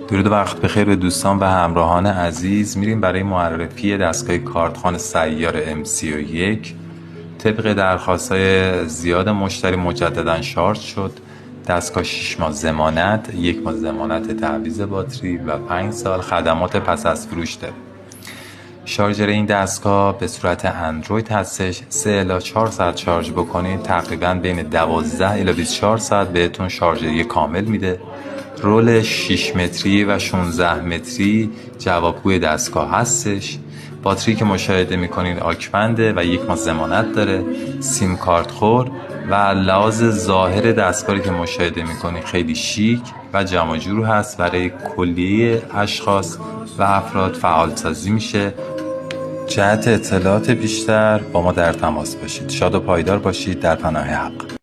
درود و وقت بخیر به دوستان و همراهان عزیز. میریم برای معرفی دستگاه کارتخوان سیار M31. طبق درخواست‌های زیاد مشتری مجددا شارژ شد. دستگاه 6 ماه ضمانت، 1 ماه ضمانت تعویض باتری و 5 سال خدمات پس از فروش داره. شارژر این دستگاه به صورت اندروید هستش. 3 الی 4 ساعت شارژ بکنید تقریبا بین 12 الی 24 ساعت بهتون شارژری کامل میده. رول 6 متری و 16 متری جوابگوی دستگاه هستش. باتری که مشاهده میکنید آکبنده و 1 ماه ضمانت داره. سیم کارت خور و لحاظ ظاهر دستگاهی که مشاهده میکنید خیلی شیک و جمع جور هست. برای کلیه اشخاص و افراد فعال سازی میشه. جهت اطلاعات بیشتر با ما در تماس باشید. شاد و پایدار باشید در پناه حق.